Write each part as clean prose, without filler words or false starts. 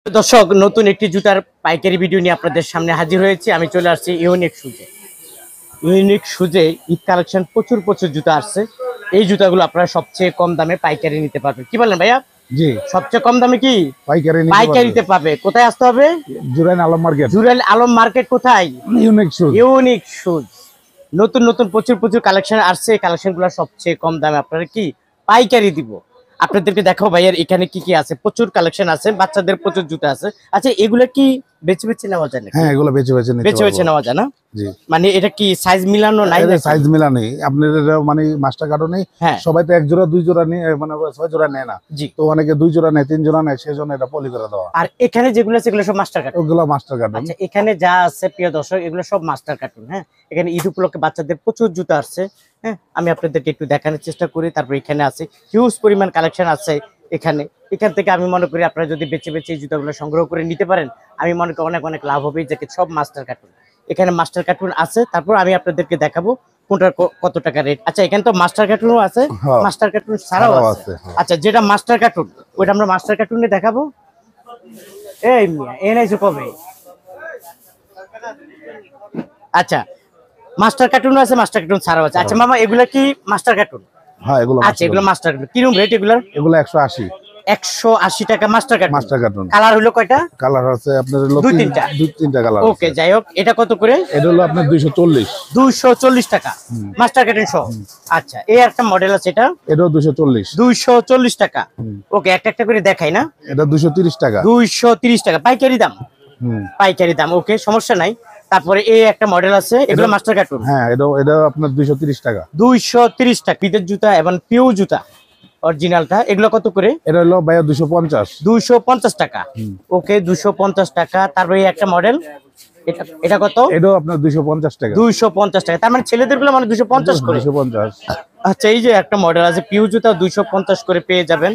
দর্শক নতুন একটি জুতার পাইকারি ভিডিও নিয়ে আপনাদের সামনে হাজির হয়েছি। আমি চলে আসছি ইউনিক শুজে। ইউনিক শুজে ঈদ কালেকশন প্রচুর জুতা আসছে। এই জুতাগুলো আপনারা সবচেয়ে কম দামে পাইকারি নিতে পারবেন। কি বলেন ভাইয়া? জি, সবচেয়ে কম দামে কি পাইকারিতে পাবে? কোথায় আসতে হবে? জুরাইন আলম মার্কেট। জুরাইন আলম মার্কেট কোথায়? Unique shoes. ইউনিক শুজ নতুন প্রচুর কালেকশন আসছে। এই কালেকশনগুলো সবচেয়ে কম দামে আপনারা কি পাইকারি দিব। আপনাদেরকে দেখাও ভাইয়ার এখানে কি আছে। প্রচুর কালেকশন আছে, বাচ্চাদের প্রচুর জুতা আছে। আচ্ছা, এগুলো কি বেছে নেওয়া যায় নাকি? হ্যাঁ, এগুলো বেছে নেওয়া যায় না? জি, মানে এটা কি সাইজ মিলানো নাই? সাইজ মিলানি আপনার মানে মাস্টার কার্ডও নেই। সবাই তো এক জোড়া দুই জোড়া নিয়ে মানে 6 জোড়া নেয় না। তো অনেকে 2 জোড়া নেয়, 3 জোড়া নেয়, সেজন্য এটা পলি করে দেওয়া। আর এখানে যেগুলো আছে এগুলো সব মাস্টার কার্টুন। ওগুলো মাস্টার কার্টুন। আচ্ছা, এখানে যা আছে প্রিয় দর্শক এগুলো সব মাস্টার কার্টুন। হ্যাঁ, এখানে ঈদ উপলক্ষে বাচ্চাদের প্রচুর জুতা আসছে। হ্যাঁ, আমি আপনাদেরকে একটু দেখানোর চেষ্টা করি। তারপর এখানে আছে হিউজ পরিমাণ কালেকশন আছে। এখান থেকে আমি মনে করি আপনারা যদি বেছে এই জুতাগুলো সংগ্রহ করে নিতে পারেন, আমি মনে করি অনেক লাভ হবে। যে সব মাস্টার কার্টুন, এখানে মাস্টার কার্টুন আছে। তারপর আমি আপনাদেরকে দেখাবো কোনটার কত টাকা রেট। আচ্ছা, এখানে তো মাস্টার কার্টুনও আছে, মাস্টার কার্টুন ছাড়াও আছে। আচ্ছা, যেটা মাস্টার কার্টুন ওইটা আমরা মাস্টার কার্টুনে দেখাবো। এই মিয়া এনাইছো কবে? আচ্ছা, মাস্টার কার্টুনও আছে, মাস্টার কার্টুন ছাড়াও আছে। আচ্ছা মামা, এগুলা কি মাস্টার কার্টুন? হ্যাঁ, এগুলো। আচ্ছা, এগুলো মাস্টার কার্টুন। কিরকম রেট এগুলো? এগুলো 180 টাকা মাস্টার কার্টুন। কালার হলো কয়টা? কালার আছে আপনার দুই তিনটা কালার। ওকে, যাই হোক, এটা কত করে? এটা হলো আপনার 240 টাকা মাস্টার কার্টুন সহ। আচ্ছা, এই একটা মডেল আছে, এটাও 240 টাকা। ওকে, একটা করে দেখাই না? এটা 230 টাকা। 230 টাকা পাইকারি দাম। ওকে, সমস্যা নাই। তারপরে এই একটা মডেল আছে, এগুলো মাস্টার কার্টুন। হ্যাঁ, এটা আপনার 230 টাকা। 230 টাকা পিতের জুতা এবং পিউ জুতা অরিজিনালটা। এগুলো কত করে? এটা হলো ভাইয়া 250 টাকা। ওকে, 250 টাকা। তারপরে এই একটা মডেল, এটা কত? এটাও আপনার 250 টাকা। 250 টাকা। তার মানে ছেলেদের গুলো মানে 250 করে। 250। আচ্ছা, এই যে একটা মডেল আছে পিউ জুতা, 250 করে পেয়ে যাবেন।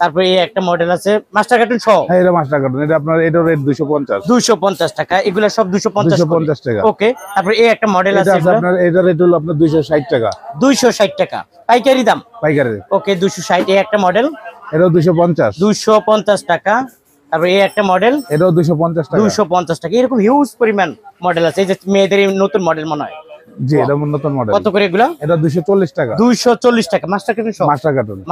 তারপরে এই একটা মডেল আছে মাস্টার কার্টুন সহ। হ্যাঁ, এটা মাস্টার কার্টুন। এটা আপনার এটার রেট 250 টাকা। এগুলা সব 250 টাকা। ওকে, তারপরে এই একটা মডেল আছে, আপনার এটার রেট হলো আপনার 260 টাকা। 260 টাকা পাইকারি দাম। পাইকারি। ওকে, 260। এই একটা মডেল, এটাও 250 টাকা। তারপরে এই একটা মডেল, এটাও 250 টাকা। এরকম হিউজ পরিমাণ মডেল আছে। এই যে মেয়েদের নতুন মডেল মনে হয়। জি, এটা নতুন মডেল। কত করে এগুলা? এটা 240 টাকা। 240 টাকা মাস্টার কার্টুন সহ।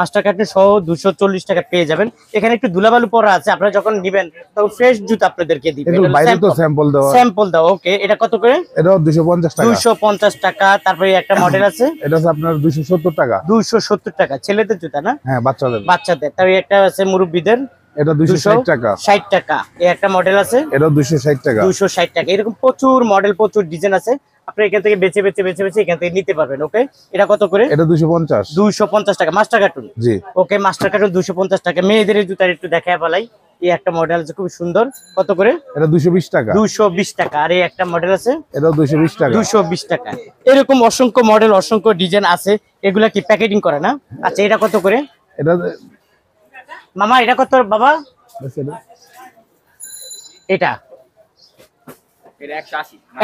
মাস্টার কার্টুন সহ 240 টাকা পেয়ে যাবেন। এখানে একটু ধুলাবালু পড়া আছে, আপনারা যখন নেবেন তখন ফ্রেশ জুতা আপনাদেরকে দিবে। এগুলো বাইরে তো স্যাম্পল দাও। ওকে, এটা কত করে? এটাও 250 টাকা। 250 টাকা। তারপরে একটা মডেল আছে, এটা হচ্ছে আপনার 270 টাকা। 270 টাকা ছেলেদের জুতা না? হ্যাঁ, বাচ্চাদের। তারপরে একটা আছে মুরব্বিদের, এটা 260 টাকা। 60 টাকা। এই একটা মডেল আছে, এটাও 260 টাকা। 260 টাকা। এরকম প্রচুর মডেল, প্রচুর ডিজাইন আছে। আপনি এখান থেকে বেছে এখান থেকে নিতে পারবেন। ওকে, এটা কত করে? এটা 250 টাকা মাস্টার কার্টুন। জি, ওকে, মাস্টার কার্টুন 250 টাকা। মেয়েদের জুতার একটু দেখায় পালাই। এই একটা মডেল আছে খুব সুন্দর, কত করে? এটা 220 টাকা। 220 টাকা। আর এই একটা মডেল আছে, এটাও 220 টাকা। 220 টাকা। এরকম অসংখ্য মডেল, অসংখ্য ডিজাইন আছে। এগুলা কি প্যাকেটিং করে না? আচ্ছা, এটা কত করে? এটা মামা এটা কত বাবা? এটা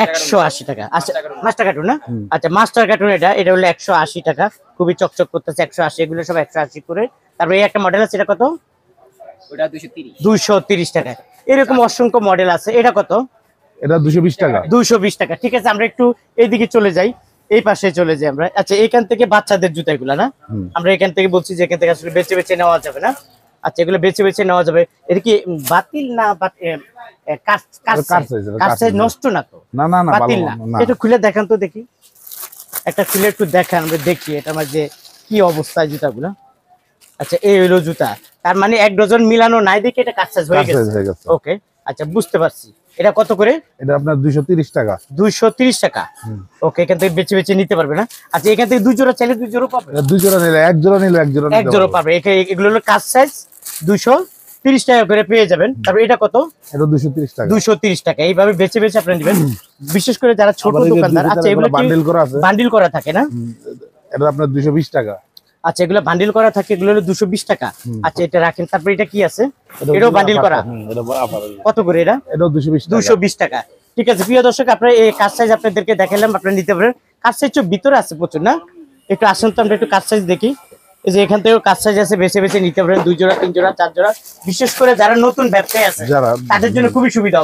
180 টাকা। আচ্ছা, মাস্টার কার্টুন না? আচ্ছা, মাস্টার কার্টুন এটা হলো 180 টাকা। খুবই চকচক করতেছে। 180, এগুলো সব 180 করে। তারপরে এই একটা মডেল আছে, এটা কত? ওটা 230 টাকা। এরকম অসংখ্য মডেল আছে। এটা কত? এটা 220 টাকা। 220 টাকা। ঠিক আছে, আমরা একটু এইদিকে চলে যাই, এই পাশে চলে যাই আমরা। আচ্ছা, এখান থেকে বাচ্চাদের জুতা এগুলা না? আমরা এখান থেকে বলছি যে এখান থেকে আসলে বেছে নেওয়া যাবে না। আচ্ছা, এগুলো বেছে নেওয়া যাবে। এটা কি বাতিল না? নষ্ট না তো? না, বাতিল না। একটু খুলে দেখান তো দেখি। একটা খুলে একটু দেখান, আমরা দেখি এটা মাঝে কি অবস্থা জুতাগুলো। আচ্ছা, এই হলো জুতা। তার মানে 1 ডজন মিলানো নাই দেখে এটা কাজ হয়ে গেছে। ওকে, আচ্ছা, বুঝতে পারছি। এটা কত করে? এটা আপনার 230 টাকা। 230 টাকা। ওকে, এখান থেকে বেছে নিতে পারবে না? আচ্ছা, এখান থেকে 2 জোড়া চাইলে 2 জোড়া পাবে। 2 জোড়া নিলে 1 জোড়া এক জোড়া পাবে। এগুলো হলো কাজ সাইজ, 230 টাকা করে পেয়ে যাবেন। তারপর এটা কত? এটা 230 টাকা। 230 টাকা। এইভাবে বেছে আপনারা নেবেন, বিশেষ করে যারা ছোট দোকানদার। আচ্ছা, এগুলো বান্ডিল করা থাকে না? এটা আপনার 220 টাকা। আচ্ছা, এগুলো বান্ডিল করা থাকে, এগুলো হলো 220 টাকা। আচ্ছা, এটা রাখেন। তারপর এটা কি আছে? এটাও বান্ডিল করা। কত করে এটা? এটাও 220 টাকা। ঠিক আছে প্রিয় দর্শক, আপনারা এই কাজ সাইজ আপনাদেরকে দেখালাম, আপনারা নিতে পারেন। কাজ সাইজ ভিতরে আছে প্রচুর না? একটু আসুন তো আমরা একটু কাজ সাইজ দেখি। এই যে এখান থেকেও কাজ সাইজ আছে, বেছে বেছে নিতে পারেন 2 জোড়া 3 জোড়া 4 জোড়া। বিশেষ করে যারা নতুন ব্যবসায়ী আছে তাদের জন্য খুবই সুবিধা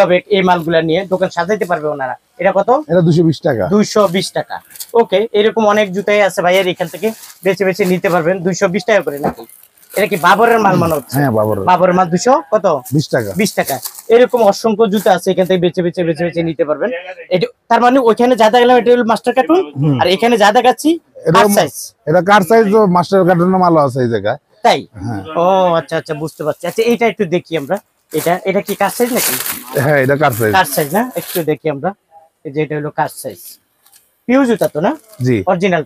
হবে এই মালগুলা নিয়ে দোকান সাজাইতে পারবে ওনারা। এটা কত? এটা 220 টাকা। 220 টাকা। ওকে, এরকম অনেক জুতাই আছে ভাইয়ের, এখান থেকে বেছে বেছে নিতে পারবেন 220 টাকা করে নাকি? এটা কি বাবরের মাল মনে হচ্ছে? হ্যাঁ, বাবরের মাল 200 কত? 20 টাকা। 20 টাকা। এরকম অসংখ্য জুতা আছে, এখান থেকে বেছে বেছে নিতে পারবেন। এটা তার মানে ওইখানে যা দেখালাম এটা হলো মাস্টার কার্টুন, আর এখানে যা দেখাচ্ছি কার সাইজ। এটা কার সাইজ মাস্টার কার্টুনের মাল আছে এই জায়গায়, তাই? ও আচ্ছা আচ্ছা, বুঝতে পারছি। আচ্ছা এইটা একটু দেখি আমরা, এটা কি কার সাইজ নাকি? হ্যাঁ, এটা কার সাইজ না, একটু দেখি আমরা। এই যে এটা হলো কার সাইজ, পিউ জুতা তো না? জি, অরিজিনাল।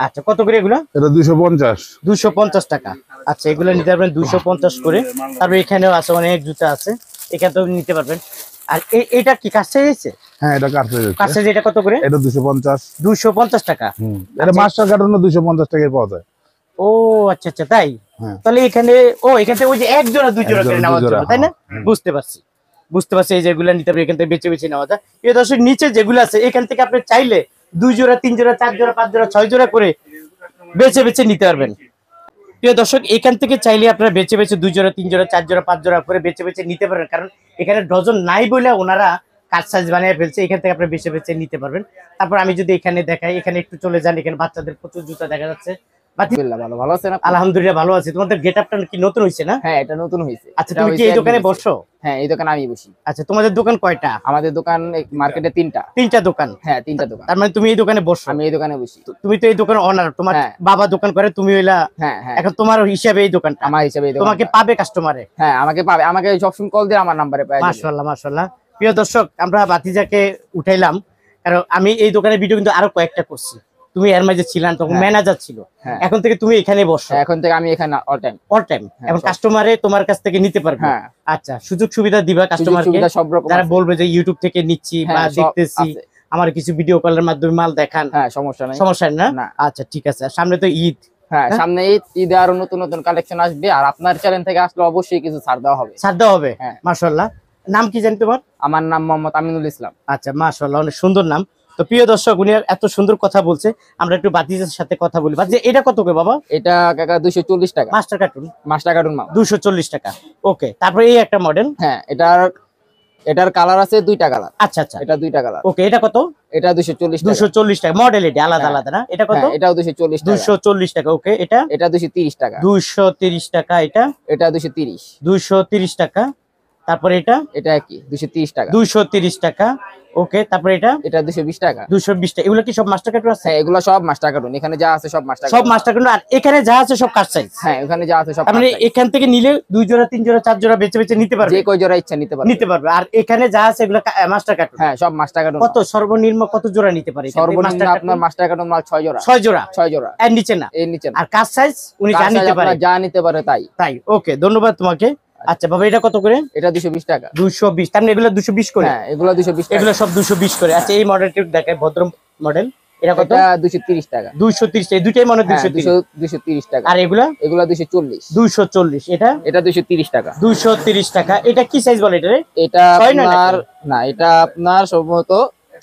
আচ্ছা, কত করে এগুলো? এটা 250 টাকা। আচ্ছা, এগুলো নিতে পারবেন 250 করে। তারপর এখানেও আছে অনেক জুতা আছে, এখানেও নিতে পারবেন। আর এটা কি কার সাইজ আছে? হ্যাঁ, এটা কার সাইজ। এটা কত করে? এটা 250 টাকা। এটা মাস্টার কার্টুনে 250 টাকায় পাওয়া যায়। ও আচ্ছা আচ্ছা, তাই? তাহলে এখানে এখান থেকে ওই যে 1 জোড়া 2 জোড়া করে নেওয়া যাবে, তাই না? বুঝতে পারছি। এই যেগুলো নিতে পারবেন এখান থেকে বেছে বেছে নেওয়া যায়। এই দর্শক নিচে যেগুলো আছে এখান থেকে আপনি চাইলে 2 জোড়া 3 জোড়া 4 জোড়া 5 জোড়া 6 জোড়া করে বেছে বেছে নিতে পারবেন। প্রিয় দর্শক, এখান থেকে চাইলে আপনারা বেছে বেছে 2 জোড়া 3 জোড়া 4 জোড়া 5 জোড়া করে বেছে বেছে নিতে পারবেন, কারণ এখানে ডজন নাই বলে ওনারা কাট সাইজ বানিয়ে ফেলছে। এখান থেকে আপনি বেছে বেছে নিতে পারবেন। তারপর আমি যদি এখানে দেখাই, এখানে একটু চলে যান, এখানে বাচ্চাদের প্রচুর জুতা দেখা যাচ্ছে। ভালো আছেন? আলহামদুলিল্লাহ ভালো আছি। তোমাদের গেটআপটা কি নতুন হইছে না? হ্যাঁ, এটা নতুন হইছে। আচ্ছা, তুমি কি এই দোকানে বসো? হ্যাঁ, এই দোকানে আমি বসি। আচ্ছা, তোমাদের দোকান কয়টা? আমাদের দোকান মার্কেটে 3টা দোকান। হ্যাঁ, 3টা দোকান। তার মানে তুমি এই দোকানে বসো? আমি এই দোকানে বসি। তুমি তো এই দোকানের ওনার, তোমার বাবা দোকান করে, তুমি হইলা। হ্যাঁ হ্যাঁ, এখন তোমার হিসাবে এই দোকানটা আমার হিসাবে তোমাকে পাবে কাস্টমারে। হ্যাঁ, আমাকে পাবে, আমাকে সবসময় কল দিয়ে আমার নাম্বারে পায়। মাশাআল্লাহ মাশাআল্লাহ। প্রিয় দর্শক, আমরা ভাতিজাকে উঠাইলাম, কারণ আমি এই দোকানের ভিডিও কিন্তু আরো কয়েকটা করছি। তুমি এর মাঝে ছিলেন, তখন ম্যানেজার ছিল। এখন থেকে তুমি এখানে বসো? এখন থেকে আমি এখানে অল টাইম। এখন কাস্টমারে তোমার কাছ থেকে নিতে পারবে। আচ্ছা, সুযোগ সুবিধা দিবা কাস্টমারকে, যারা বলবে যে ইউটিউব থেকে নিচ্ছি বা দেখতেছি, আমার কিছু ভিডিও কলের মাধ্যমে মাল দেখান। হ্যাঁ, সমস্যা নেই না? আচ্ছা ঠিক আছে। সামনে তো ঈদ। হ্যাঁ, সামনে ঈদ আরো নতুন নতুন কালেকশন আসবে, আর আপনার চ্যানেল থেকে আসলে অবশ্যই কিছু ছাড় দেওয়া হবে। মাশাআল্লাহ। নাম কি জানি তোমার? আমার নাম মোহাম্মদ আমিনুল ইসলাম। আচ্ছা, মাশাআল্লাহ, অনেক সুন্দর নাম। তো প্রিয় দর্শক, উনি এত সুন্দর কথা বলছে, আমরা একটু বাতিজার সাথে কথা বলি। বাতি, এটা কত করে বাবা? এটা কাকা 240 টাকা। মাস্টার কার্টুন মাল 240 টাকা। ওকে, তারপরে এই একটা মডেল। হ্যাঁ, এটার কালার আছে 2টা কালার। আচ্ছা আচ্ছা, এটা 2টা কালার। ওকে, এটা কত? এটা 240 টাকা। মডেল এটা আলাদা আলাদা না? এটা কত? এটাও 240 টাকা। 240 টাকা। ওকে, এটা 230 টাকা। 230 টাকা। এটা 230 টাকা। তারপরে এটা কি 230 টাকা। 230 টাকা। ওকে, তারপরে এটা 220 টাকা। 220 টাকা। এগুলো কি সব মাস্টার কার্টুন আছে? হ্যাঁ, এগুলো সব মাস্টার কার্টুন। এখানে যা আছে সব মাস্টার কার্টুন। আর এখানে যা আছে সব কাট সাইজ। হ্যাঁ, এখানে যা আছে সব। মানে এখান থেকে নিলে 2 জোড়া 3 জোড়া 4 জোড়া বেছে বেছে নিতে পারবে, যে কয় জোড়া ইচ্ছা নিতে পারবে। আর এখানে যা আছে এগুলো মাস্টার কার্টুন। হ্যাঁ, সব মাস্টার কার্টুন। কত সর্বনিম্ন কত জোড়া নিতে পারে? সর্বনিম্ন আপনার মাস্টার কার্টুন মাল 6 জোড়া। 6 জোড়া। এর নিচে না? এর নিচে না। আর কাট সাইজ উনি যা নিতে পারে তাই। ওকে, ধন্যবাদ তোমাকে। আচ্ছা বাবা, এটা কত করে? এটা 220 টাকা। 220। তার মানে এগুলো 220 করে? হ্যাঁ, এগুলো 220 টাকা। এগুলো সব 220 করে। আচ্ছা, এই মডেলটি দেখায়, ভদ্র মডেল। এটা কত? এটা 230 টাকা। 230। এই দুইটাই মনে 230 টাকা। আর এগুলা 240। 240। এটা 230 টাকা। 230 টাকা। এটা কি সাইজ বলে এটা? এটা আপনার না, এটা আপনার সম্ভবত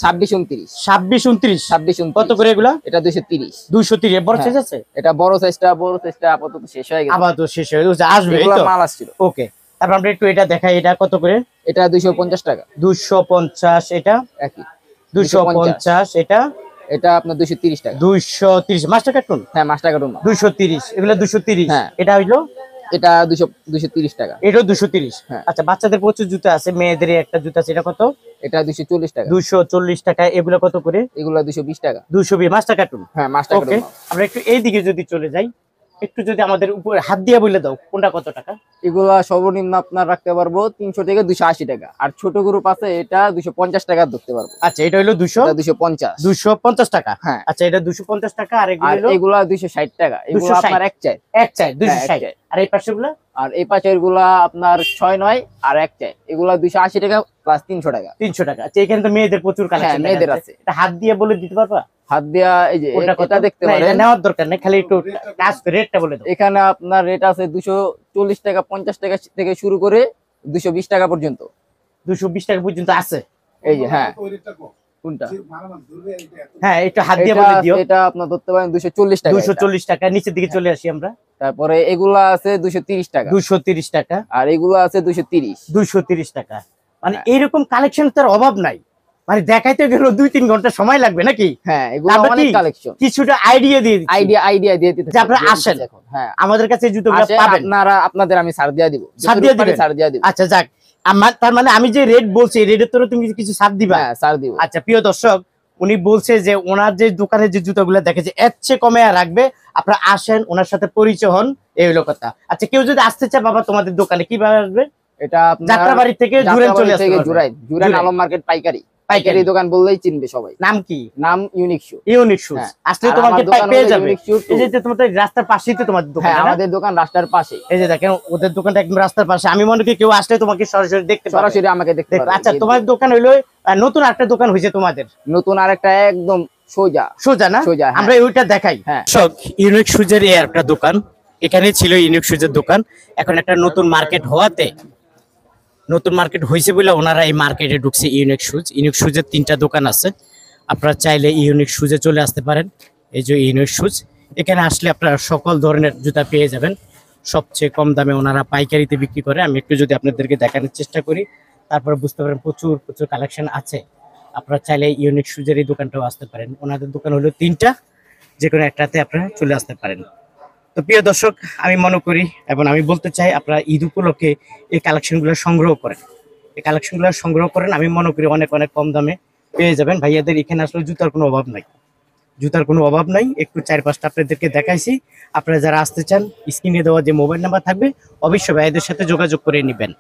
26-29। কত করে এগুলা? এটা 230। 230। বড় সাইজ আছে? এটা বড় সাইজটা আপাতত শেষ হয়ে গেছে। আপাতত শেষ হয়ে গেছে, আসবে এই তো মাল আসছিল। ওকে, তারপর আমরা একটু এটা দেখাই। এটা কত করে? এটা 250 টাকা। 250। এটা একই 250। এটা আপনার 230 টাকা। 230 মাস্টার কার্টুন। হ্যাঁ, মাস্টার কার্টুন 230। এগুলা 230। হ্যাঁ, এটা হইলো এটা 230 টাকা। এটাও 230। হ্যাঁ। আচ্ছা, বাচ্চাদের প্রচুর জুতা আছে, মেয়েদের একটা জুতা আছে, এটা কত? এটা 240 টাকা। 240 টাকা। এগুলা কত করে? এগুলা 220 টাকা। 220 মাস্টার কার্টুন। হ্যাঁ, মাস্টার কার্টুন। ওকে, আমরা একটু এই দিকে যদি চলে যাই, একটু যদি আমাদের উপরে হাত দিয়ে বলে দাও কোনটা কত টাকা? এগুলা সর্বনিম্ন আপনার রাখতে পারবো 300 থেকে 280 টাকা। আর ছোট গ্রুপ আছে, এটা 250 টাকা ধরতে পারবো। আচ্ছা, এটা হলো 250 টাকা। হ্যাঁ, আচ্ছা, এটা 250 টাকা। আর এগুলা 260 টাকা। এগুলো আপনার এক চাই 260। আর এই পাশেগুলো? আর এই পাশের গুলা আপনার 6-9 আর এক চাই। এগুলা 280 টাকা প্লাস 300 টাকা। 300 টাকা। আচ্ছা, এখানে তো মেয়েদের প্রচুর কালেকশন। হ্যাঁ, মেয়েদের আছে। এটা হাত দিয়ে বলে দিতে পারবা? হাত দিয়া এই যে এটা দেখতে পারেন। এটা নেওয়ার দরকার নেই, খালি একটু কাজ করে রেটটা বলে দাও। এখানে আপনার রেট আছে 240 টাকা, 50 টাকা থেকে শুরু করে 220 টাকা পর্যন্ত। 220 টাকা পর্যন্ত আছে? এই যে হ্যাঁ, কোনটা? হ্যাঁ একটু হাত দিয়ে এটা বলে দিও। এটা আপনার ধরতে পারেন 240 টাকা। 240 টাকা। নিচের দিকে চলে আসি আমরা। তারপরে এগুলা আছে 230 টাকা। 230 টাকা। আর এগুলো আছে 230। 230 টাকা। মানে এইরকম কালেকশন তার অভাব নাই। মানে দেখাইতে গেলে 2-3 ঘন্টা সময় লাগবে নাকি? হ্যাঁ, এগুলো অনেক কালেকশন। কিছুটা আইডিয়া দিয়ে দিচ্ছি। আইডিয়া দিয়ে দিতে। যে আপনারা আসেন। হ্যাঁ, আমাদের কাছে এই জুতোগুলো পাবেন। আপনাদের আমি ছাড় দিয়ে দিব। ছাড় দিয়ে দিবেন? ছাড় দিয়ে দিব। আচ্ছা যাক। আমার তার মানে আমি যে রেট বলছি রেটের তো তুমি কিছু ছাড় দিবা? হ্যাঁ, ছাড় দিব। আচ্ছা প্রিয় দর্শক, উনি বলছে যে ওনার যে দোকানে যে জুতোগুলো দেখেছে এর চেয়ে কমে রাখবে। আপনারা আসেন, ওনার সাথে পরিচয় হন, এই হলো কথা। আচ্ছা কেউ যদি আসতে চায় বাবা তোমাদের দোকানে কিভাবে আসবে? এটা আপনার যাত্রাবাড়ি থেকে জুরাইন চলে আসতে পারবে। জুরাইন আলম মার্কেট পাইকারি দোকান বললেই চিনবে সবাই। নাম কি? নাম ইউনিক শু। Unique shoes. আসলে তোমাকে পেয়ে যাবে। এই যে তোমাদের রাস্তার পাশেই তো তোমাদের দোকান। হ্যাঁ, আমাদের দোকান রাস্তার পাশে। এই যে দেখেন ওদের দোকানটা একদম রাস্তার পাশে। আমি মনে করি কেউ আসলে তোমাকে সরাসরি দেখতে পাবে। সরাসরি আমাকে দেখতে পারবে। আচ্ছা তোমাদের দোকান হইলো নতুন একটা দোকান হইছে তোমাদের। নতুন আরেকটা একদম সোজা না? সোজা। আমরা ওইটা দেখাই। হ্যাঁ, সব ইউনিক শুজের এই একটা দোকান। এখানে ছিল ইউনিক শুজের দোকান। এখন একটা নতুন মার্কেট হওয়াতে, নতুন মার্কেট হয়েছে বলে ওনারা এই মার্কেটে ঢুকছে ইউনিক শুজ। ইউনিক শুজের 3টা দোকান আছে। আপনারা চাইলে ইউনিক শুজে চলে আসতে পারেন। এই যে ইউনিক শুজ, এখানে আসলে আপনারা সকল ধরনের জুতা পেয়ে যাবেন। সবচেয়ে কম দামে ওনারা পাইকারিতে বিক্রি করে। আমি একটু যদি আপনাদেরকে দেখানোর চেষ্টা করি, তারপরে বুঝতে পারেন প্রচুর প্রচুর কালেকশন আছে। আপনারা চাইলে ইউনিক শুজের এই দোকানটাও আসতে পারেন। ওনাদের দোকান হলো 3টা, যে কোনো একটাতে আপনারা চলে আসতে পারেন। তো প্রিয় দর্শক, আমি মনে করি এবং আমি বলতে চাই আপনারা ঈদ উপলক্ষে এই কালেকশনগুলো সংগ্রহ করেন। এই কালেকশনগুলো সংগ্রহ করেন, আমি মনে করি অনেক অনেক কম দামে পেয়ে যাবেন। ভাইয়াদের এখানে আসলে জুতার কোনো অভাব নাই। জুতার কোনো অভাব নাই। একটু 4-5টা আপনাদেরকে দেখাইছি। আপনারা যারা আসতে চান স্ক্রিনে দেওয়া যে মোবাইল নাম্বার থাকবে অবশ্যই ভাইয়াদের সাথে যোগাযোগ করে নেবেন।